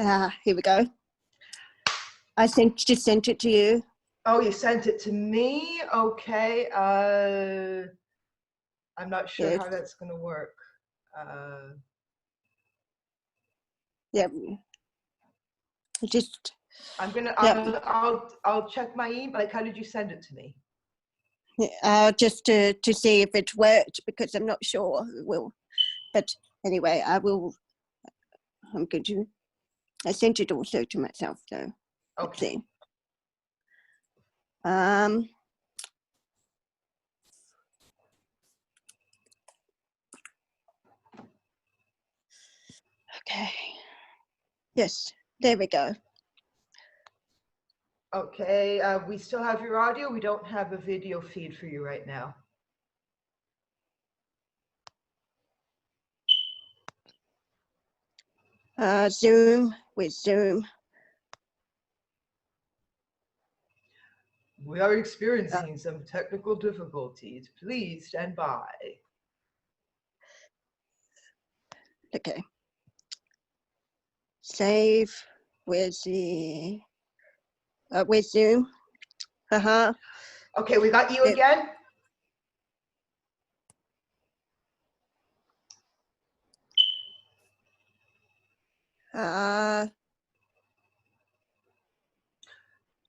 Here we go. I just sent it to you. Oh, you sent it to me? Okay. I'm not sure how that's going to work. Yeah. I'm gonna. I'll check my email. Like, how did you send it to me? Just to see if it worked, because I'm not sure it will. But anyway, I'm going to. I sent it also to myself, so let's see. Okay. Yes, there we go. Okay, we still have your audio. We don't have a video feed for you right now. Zoom with Zoom. We are experiencing some technical difficulties. Please stand by. Okay. Save with the with Zoom. Okay, we got you again.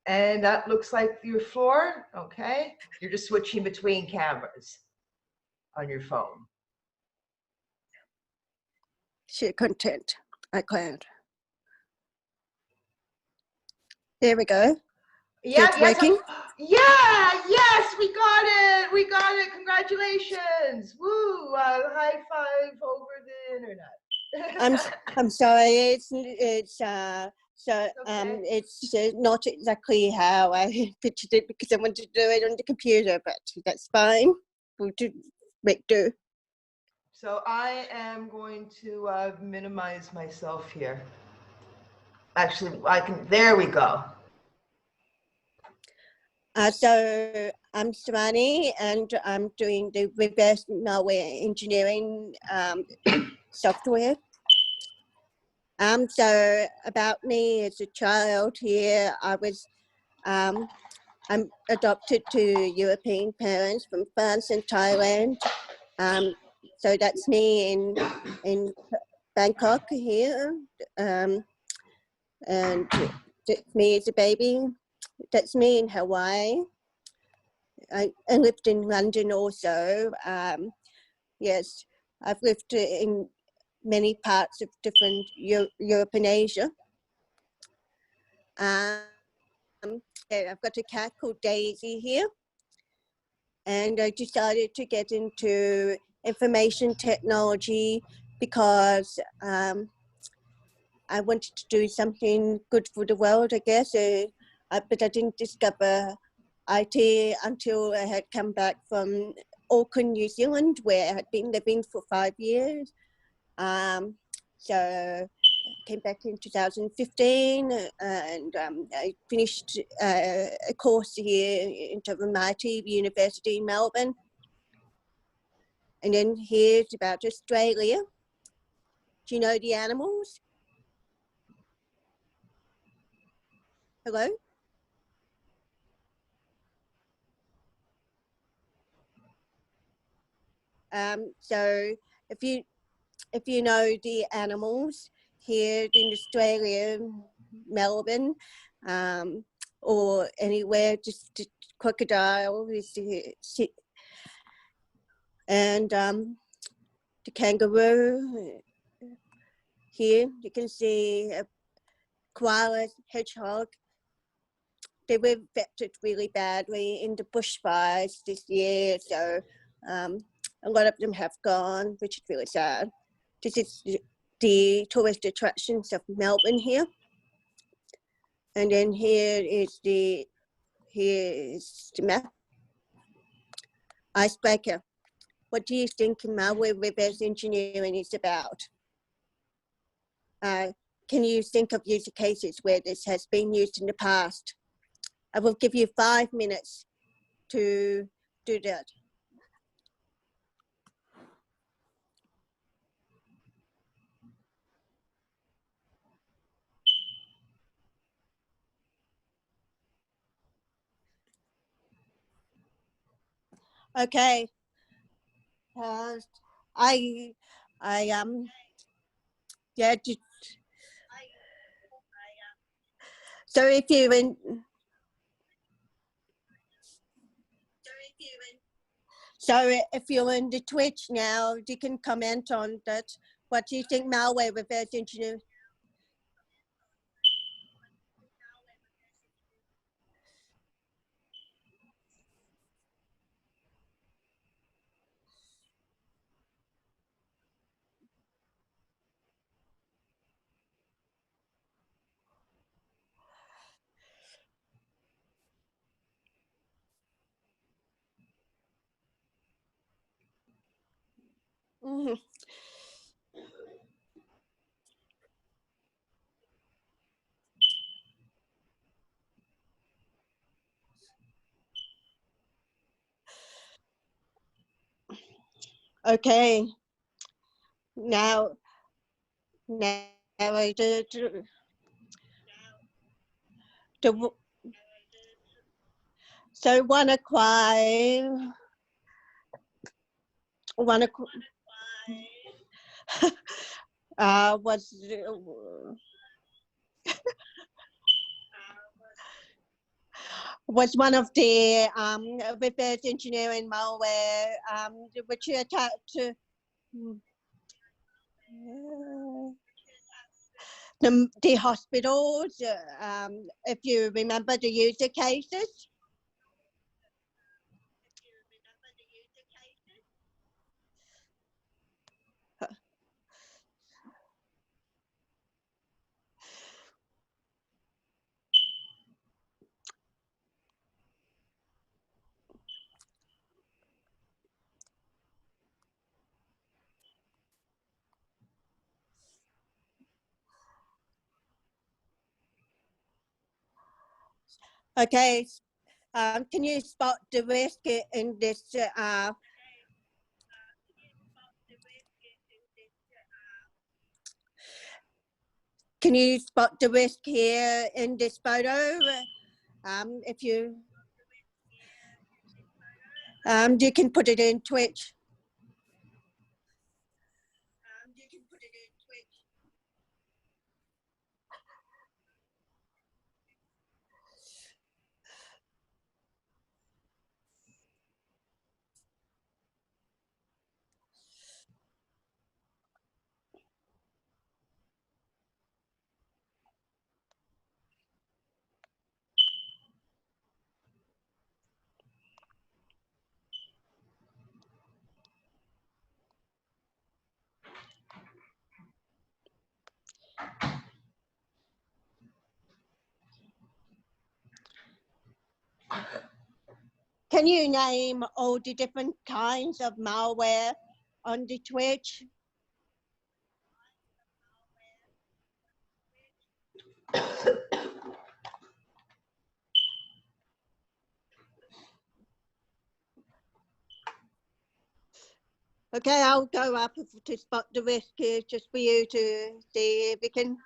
And that looks like your floor. Okay, you're just switching between cameras on your phone. Share content. iCloud. There we go. Yeah, it's working. Yes, we got it. We got it. Congratulations. Woo! High five over the internet. I'm sorry. It's not exactly how I pictured it, because I wanted to do it on the computer, but that's fine. We'll make do. So I am going to minimize myself here. Actually, I can. There we go. So I'm Sirani, and I'm doing the reverse malware engineering software. So about me as a child here, I'm adopted to European parents from France and Thailand. So that's me in Bangkok here, and that's me as a baby. That's me in Hawaii. I lived in London also. Yes, I've lived in many parts of different Europe and Asia. I've got a cat called Daisy here, and I decided to get into information technology because I wanted to do something good for the world, I guess. But I didn't discover IT until I had come back from Auckland, New Zealand, where I had been living for 5 years. So I came back in 2015, and I finished a course here into MIT University in Melbourne. And then here's about Australia. Do you know the animals? Hello? So if you know the animals here in Australia, Melbourne, or anywhere, just crocodile is and the kangaroo. Here you can see a koala, hedgehog. They were affected really badly in the bushfires this year, so a lot of them have gone, which is really sad. This is the tourist attractions of Melbourne here. And then here's the map. Icebreaker. What do you think malware reverse engineering is about? Can you think of user cases where this has been used in the past? I will give you 5 minutes to do that. Okay. I yeah. So if you in. So if you're in the Twitch now, you can comment on that. What do you think malware reverse engineering? Mm-hmm. Okay. Now, now the so one was one of the reverse engineering malware which attacked the hospitals. If you remember the user cases. Okay. Can you spot the risk in this? Can you spot the risk here in this photo? If you you can put it in Twitch. Can you name all the different kinds of malware on the Twitch? Okay, I'll go up to spot the risk here just for you to see if we can.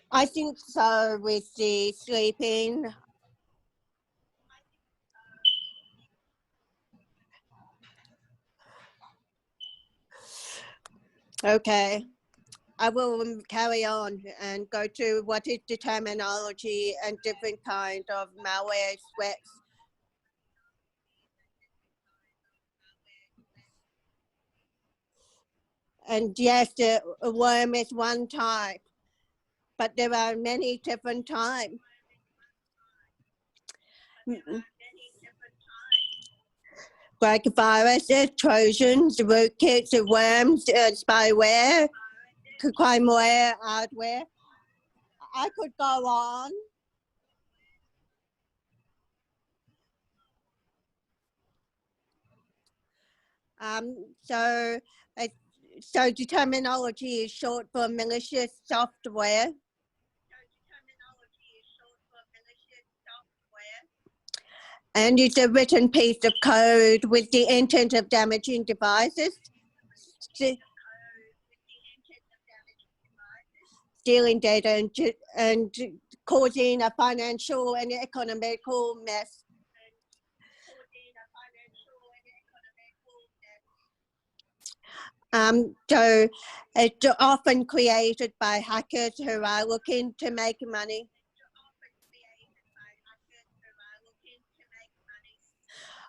I think so with the sleeping. Okay. I will carry on and go to what is the terminology and different kind of malware threats. And yes, a worm is one type, but there are many different types. Like viruses, trojans, rootkits, worms, spyware, crimeware, hardware. I could go on. So, so the terminology is short for malicious software. and it's a written piece of code with the intent of damaging devices, stealing data, and causing a financial and economical mess. So it's often created by hackers who are looking to make money.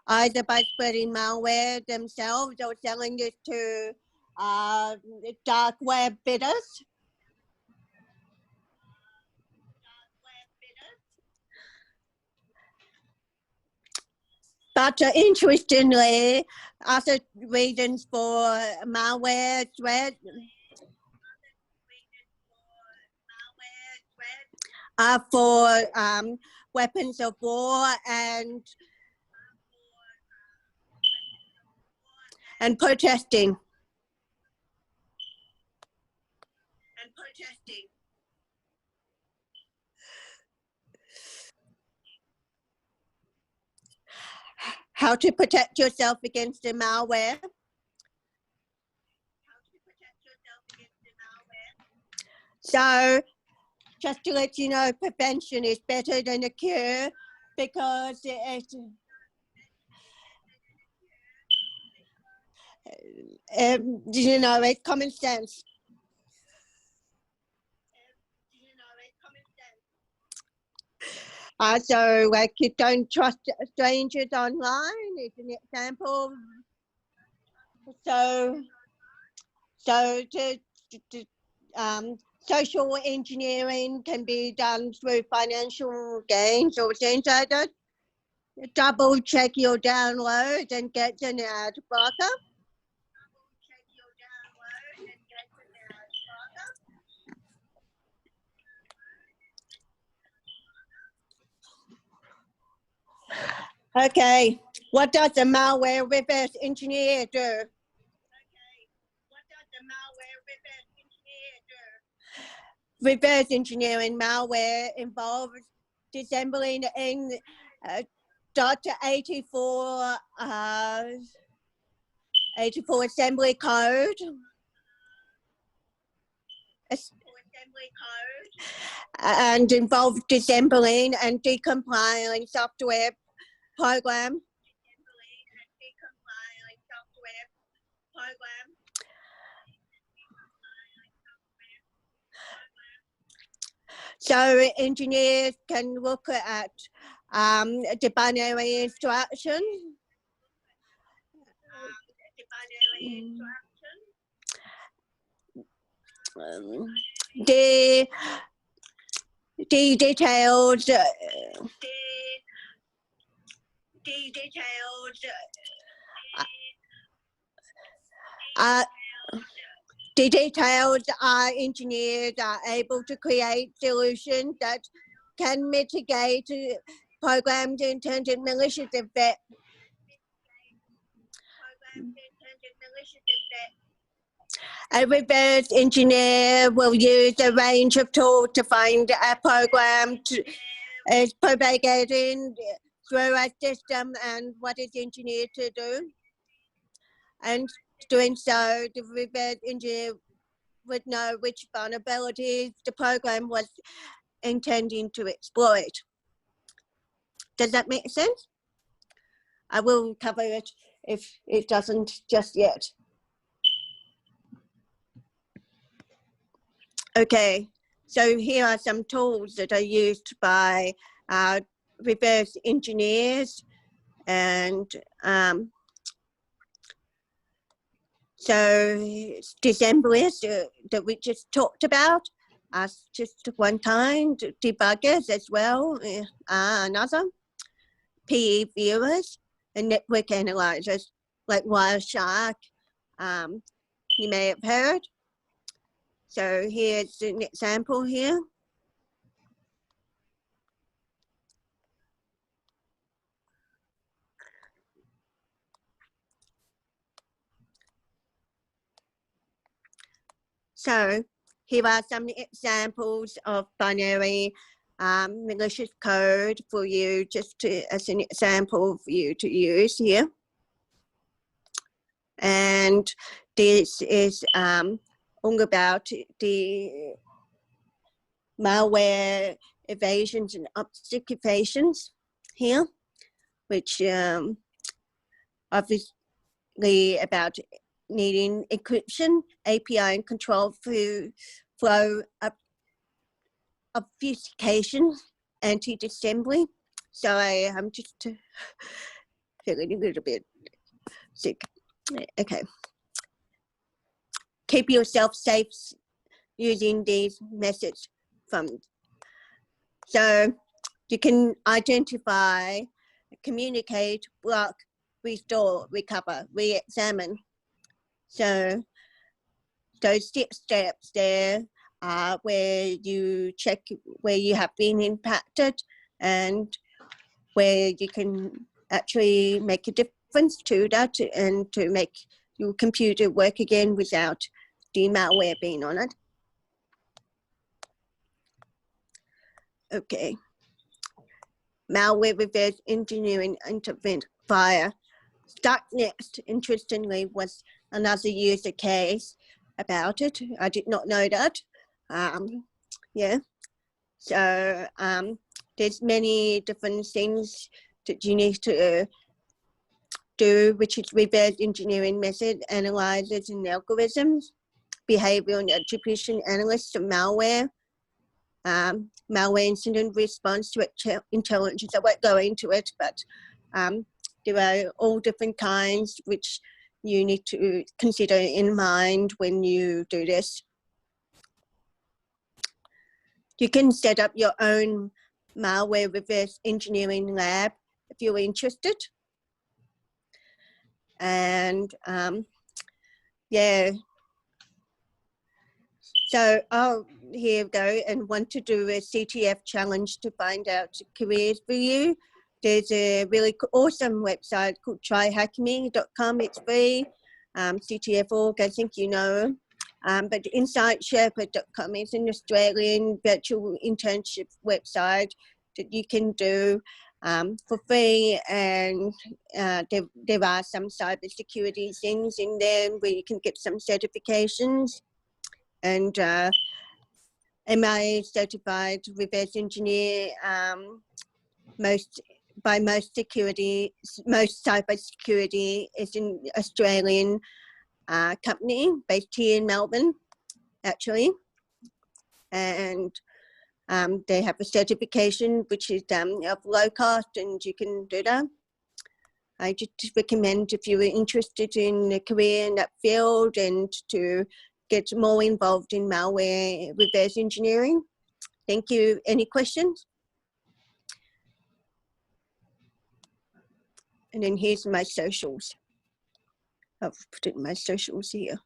Either by spreading malware themselves or selling it to dark web bidders. But interestingly, other reasons for malware threat are for weapons of war and protesting. How to protect yourself against the malware. So, just to let you know, prevention is better than a cure because you know, it's common sense. So, like, you don't trust strangers online is an example. So social engineering can be done through financial gains or things like that. Double check your downloads and get an ad blocker. Okay, what does the malware reverse engineer do? Reverse engineering malware involves disassembling in .84 84 assembly code. And involves disassembling and decompiling software program. So engineers can look at the binary instruction. The detailed the details are engineers are able to create solutions that can mitigate programmed intended malicious effects. A reverse engineer will use a range of tools to find a program is propagating through a system and what is engineered to do. And doing so, the reverse engineer would know which vulnerabilities the program was intending to exploit. Does that make sense? I will cover it if it doesn't just yet. Okay, so here are some tools that are used by reverse engineers, and so disassemblers that we just talked about are just one kind. Debuggers as well are another. PE viewers and network analyzers like Wireshark, you may have heard. So here's an example here. So here are some examples of binary malicious code for you, just to, as an example for you to use here. And this is all about the malware evasions and obfuscations here, which obviously about needing encryption, API and control flow obfuscation, anti-disassembly. Sorry, I'm just feeling a little bit sick. Okay. Keep yourself safe using these methods so you can identify, communicate, block, restore, recover, re-examine. So those 6 steps there are where you check where you have been impacted and where you can actually make a difference to that and to make your computer work again without the malware being on it. Okay. Malware reverse engineering intervened via Starknext, interestingly, was another user case about it. I did not know that. Yeah. So there's many different things that you need to do, which is reverse engineering method, analyzers and algorithms, behavioral and attribution analysts of malware, malware incident response to intelligence. I won't go into it, but there are all different kinds which you need to consider in mind when you do this. You can set up your own malware reverse engineering lab if you're interested. And yeah. So here we go, and want to do a CTF challenge to find out careers for you. There's a really awesome website called tryhackme.com. It's free. CTF.org, I think you know. But InsightSherpa.com is an Australian virtual internship website that you can do for free, and there are some cybersecurity things in there where you can get some certifications. And MIA certified reverse engineer, most cybersecurity is an Australian company based here in Melbourne, actually. And they have a certification which is of low cost, and you can do that. I just recommend, if you were interested in a career in that field and to get more involved in malware reverse engineering. Thank you. Any questions? And then here's my socials. I've put it in my socials here.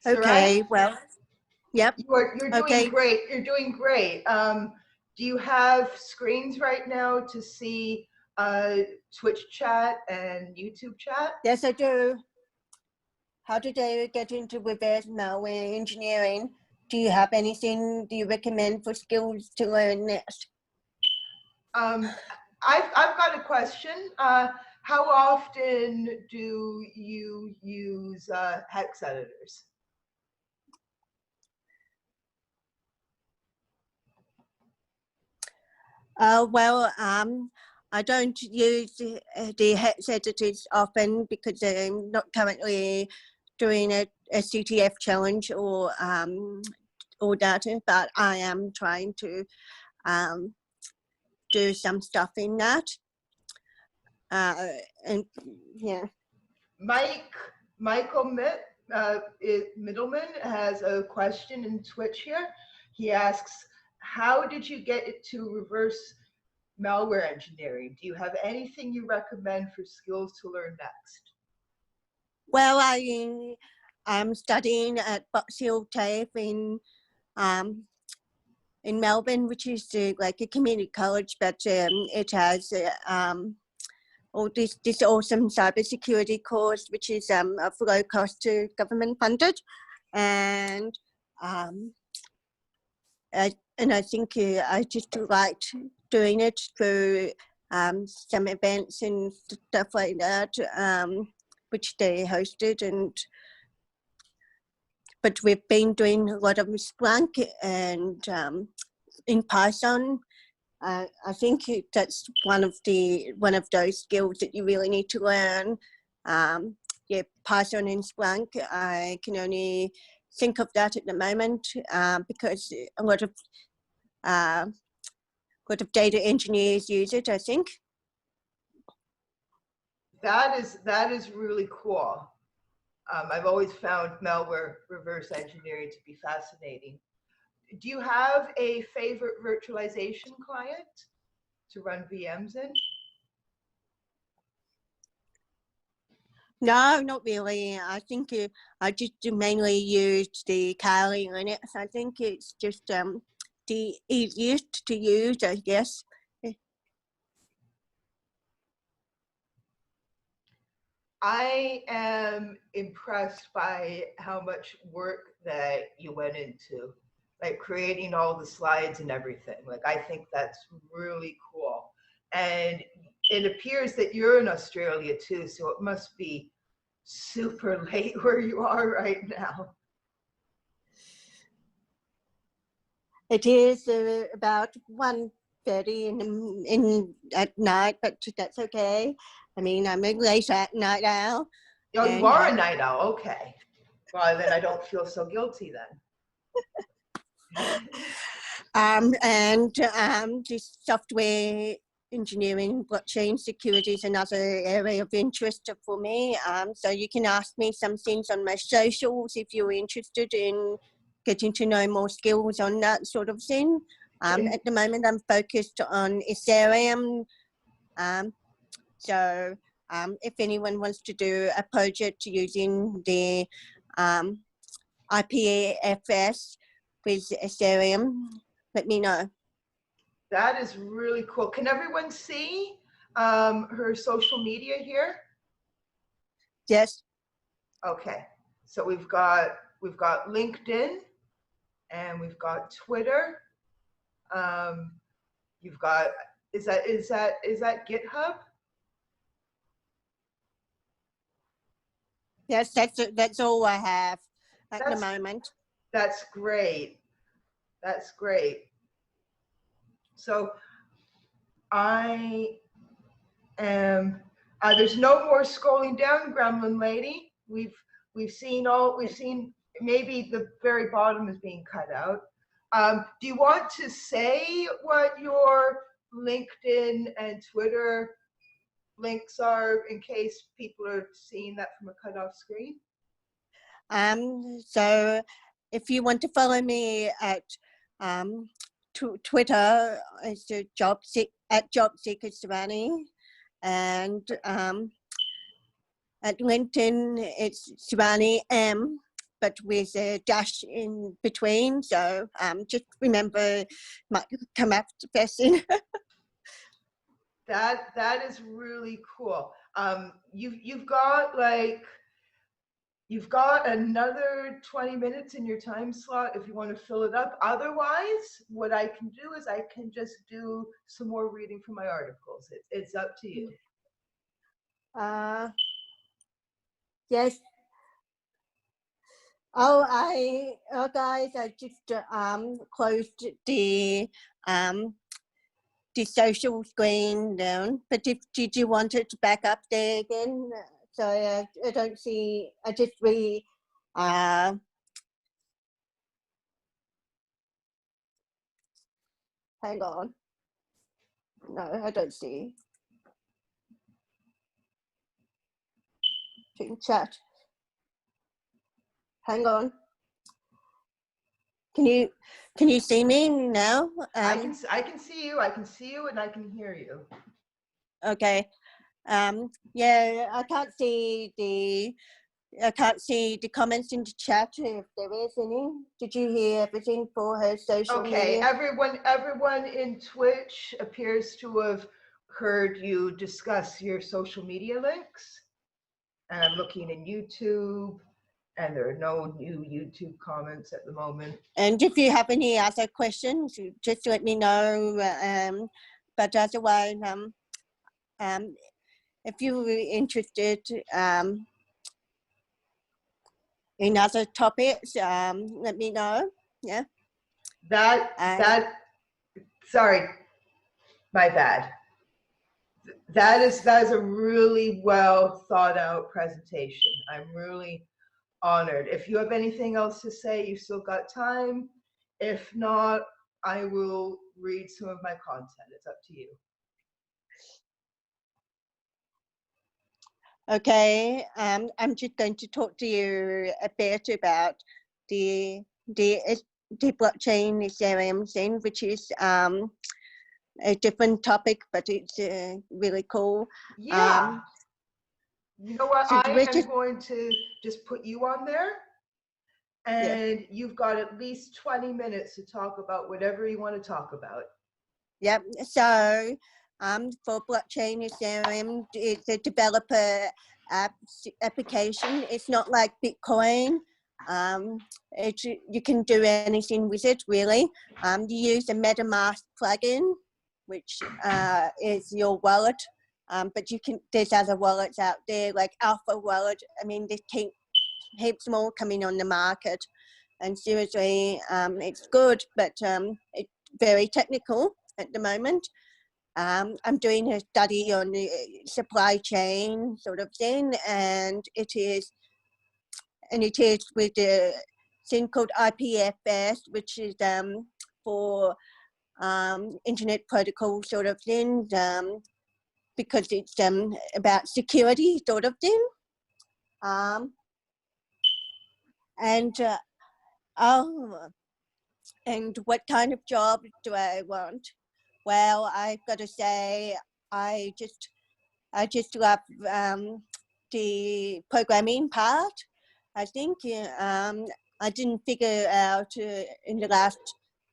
Okay, well, yep. You're doing great. You're doing great. Do you have screens right now to see Twitch chat and YouTube chat? Yes, I do. How did I get into reverse malware engineering? Do you have anything do you recommend for skills to learn next? I've got a question. How often do you use hex editors? Well, I don't use the hex editors often because I'm not currently doing a CTF challenge or data, but I am trying to do some stuff in that. And yeah. Michael Middleman has a question in Twitch here. He asks, how did you get it to reverse malware engineering. Do you have anything you recommend for skills to learn next? Well, I'm studying at Box Hill TAFE in Melbourne, which is like a community college, but it has all this awesome cybersecurity course, which is for low cost to government funded, and I think I just liked doing it through some events and stuff like that, which they hosted, but we've been doing a lot of Splunk and in Python. I think that's one of those skills that you really need to learn. Yeah, Python and Splunk. I can only think of that at the moment because a lot of data engineers use it, I think. That is really cool. I've always found malware reverse engineering to be fascinating. Do you have a favorite virtualization client to run VMs in? No, not really. I think I just mainly use the Kali Linux. I think it's just the easiest to use, I guess. I am impressed by how much work that you went into, like creating all the slides and everything. Like, I think that's really cool. And it appears that you're in Australia too, so it must be super late where you are right now. It is about 1:30 at night, but that's okay. I mean, I'm a late at night owl. Oh, you are a night owl. Okay. Well, then I don't feel so guilty then. And just software engineering, blockchain security is another area of interest for me. So you can ask me some things on my socials if you're interested in getting to know more skills on that sort of thing. At the moment, I'm focused on Ethereum. So if anyone wants to do a project using the IPFS with Ethereum, let me know. That is really cool. Can everyone see her social media here? Yes. Okay. So we've got LinkedIn, and we've got Twitter. You've got is that GitHub? Yes, that's all I have at the moment. That's great. That's great. So I am. There's no more scrolling down, Gremlin Lady. We've seen maybe the very bottom is being cut out. Do you want to say what your LinkedIn and Twitter links are in case people are seeing that from a cut off screen? So if you want to follow me at Twitter, it's at JobSeeker Sirani, and at LinkedIn it's Sirani M, but with a dash in between. So just remember, might come after person. That is really cool. You've got another 20 minutes in your time slot if you want to fill it up. Otherwise, what I can do is I can just do some more reading from my articles. It's up to you. Yes. Oh, guys, I just closed the social screen down. But did you want it to back up there again? So I don't see. I just hang on. No, I don't see. Chat. Hang on. Can you see me now? I can see you. I can see you, and I can hear you. Okay. Yeah, I can't see the comments in the chat if there is any. Did you hear everything for her social Okay, media? everyone in Twitch appears to have heard you discuss your social media links. And I'm looking in YouTube, and there are no new YouTube comments at the moment. And if you have any other questions, just let me know. But otherwise, if you're interested in other topics, let me know. Yeah. Sorry, my bad. That is a really well thought out presentation. I'm really honored. If you have anything else to say, you still got time. If not, I will read some of my content. It's up to you. Okay. I'm just going to talk to you a bit about the blockchain Ethereum thing, which is a different topic, but it's really cool. Yeah. You know what? So I am going to just put you on there, and yeah, you've got at least 20 minutes to talk about whatever you want to talk about. Yep. So for blockchain Ethereum, it's a developer application. It's not like Bitcoin. You can do anything with it, really. You use a MetaMask plugin, which is your wallet. But there's other wallets out there, like Alpha Wallet. I mean, there's heaps more coming on the market. And seriously, it's good, but it's very technical at the moment. I'm doing a study on the supply chain sort of thing, and it is with a thing called IPFS, which is for internet protocol sort of thing, because it's about security sort of thing. And what kind of job do I want? Well, I've got to say, I just love the programming part. I think I didn't figure out in the last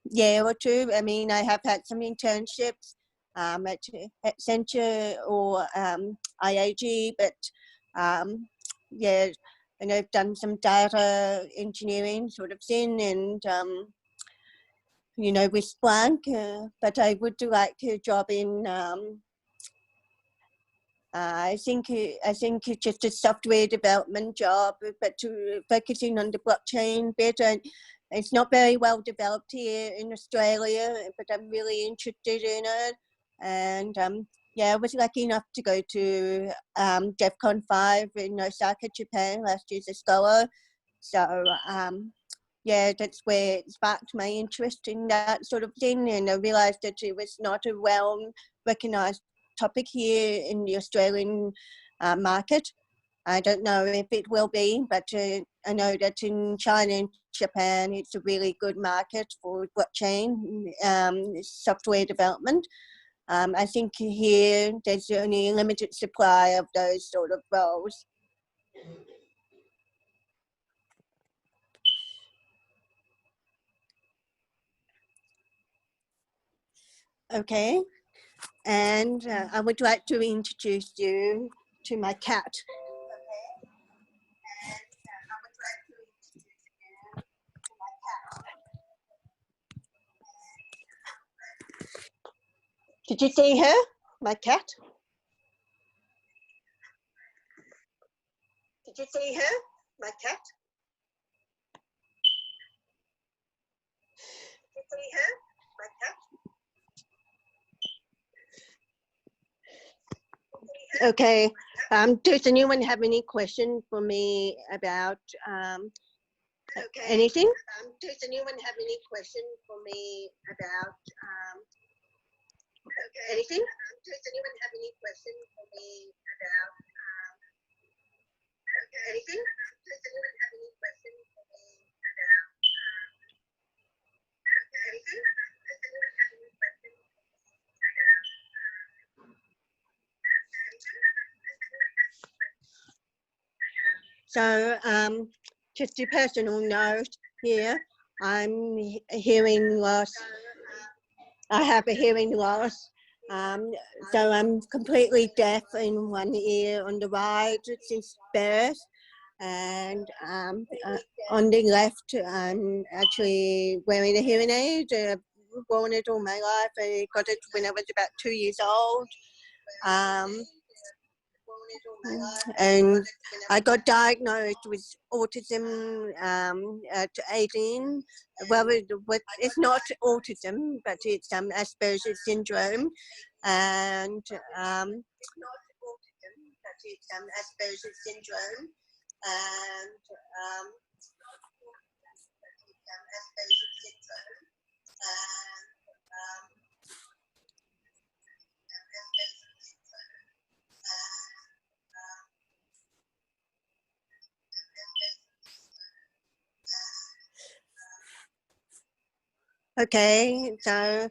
year or two. I mean, I have had some internships at Accenture or IAG, but yeah, and I've done some data engineering sort of thing, and you know, with Splunk, but I would like a job in, I think it's just a software development job, but focusing on the blockchain bit. And it's not very well developed here in Australia, but I'm really interested in it. And yeah, I was lucky enough to go to DEFCON 5 in Osaka, Japan last year as a scholar. So yeah, that's where it sparked my interest in that sort of thing, and I realised that it was not a well-recognised topic here in the Australian market. I don't know if it will be, but I know that in China and Japan, it's a really good market for blockchain software development. I think here there's only a limited supply of those sort of roles. Okay, and I would like to introduce you to my cat. Did you see her, my cat? Did you see her, my cat? Did you see her, my cat? Okay. Does anyone have any question for me about anything? Does anyone have any question for me about anything? Does anyone have any question for me about anything? Does anyone have any question for me about So just a personal note here, I'm hearing loss. I have a hearing loss. So I'm completely deaf in one ear on the right since birth, and on the left I'm actually wearing a hearing aid. I've worn it all my life. I got it when I was about 2 years old. And I got diagnosed with autism at 18. Well, it's not autism, but it's Asperger's syndrome, and okay, so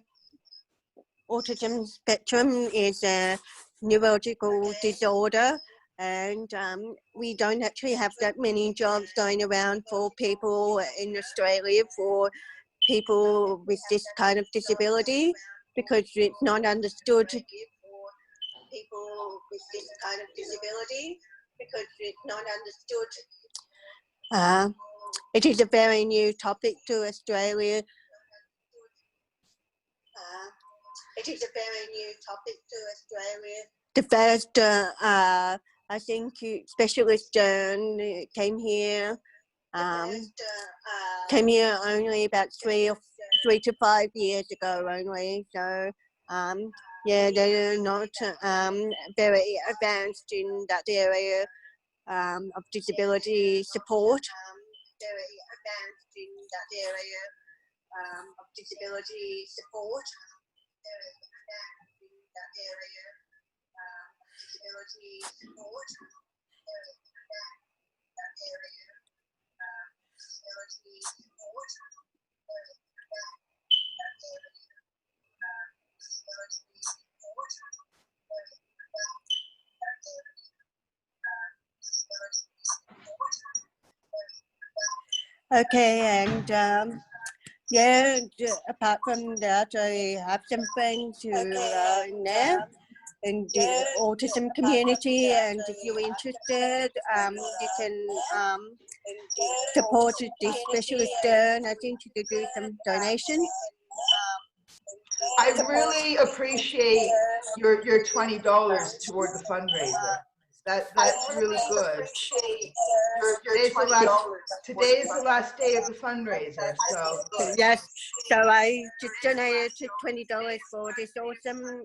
autism spectrum is a neurological disorder, and we don't actually have that many jobs going around for people in Australia for people with this kind of disability, because it's not understood. It is a very new topic to Australia. The first, I think, specialist came here only about 3 to 5 years ago only. So yeah, they're not very advanced in that area of disability support. Okay, and yeah, apart from that, I have some friends who are in there in the autism community, and if you're interested, you can support the specialist, and I think you could do some donations. I really appreciate your $20 toward the fundraiser. That's really good. Today is the last day of the fundraiser, so yes. So I just donated $20 for this awesome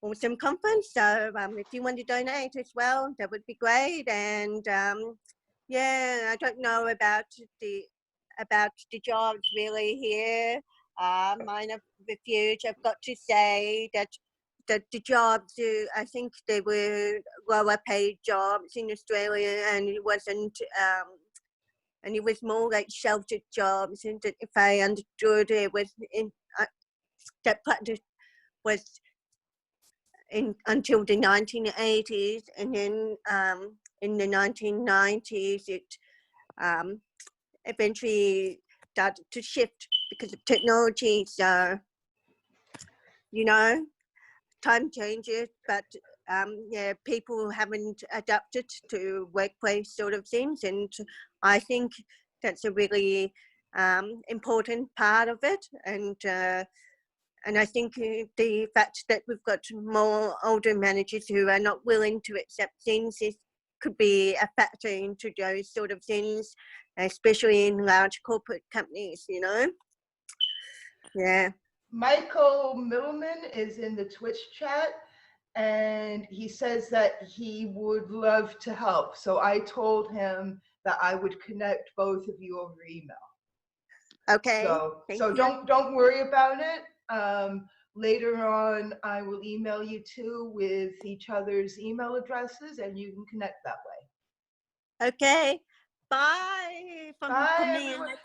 awesome conference. So if you want to donate as well, that would be great. And yeah, I don't know about the jobs really here. Mine of refuge. I've got to say that the jobs, I think they were lower paid jobs in Australia, and it wasn't. And it was more like sheltered jobs, and if I understood, it was in that practice was until the 1980s, and then in the 1990s it eventually started to shift because of technology. So, you know, time changes, but yeah, people haven't adapted to workplace sort of things, and I think that's a really important part of it. And I think the fact that we've got more older managers who are not willing to accept things could be a factor into those sort of things, especially in large corporate companies, you know? Yeah. Michael Middleman is in the Twitch chat, and he says that he would love to help. So I told him that I would connect both of you over email. Okay. So don't worry about it. Later on, I will email you two with each other's email addresses, and you can connect that way. Okay. Bye. Bye, From me everyone. and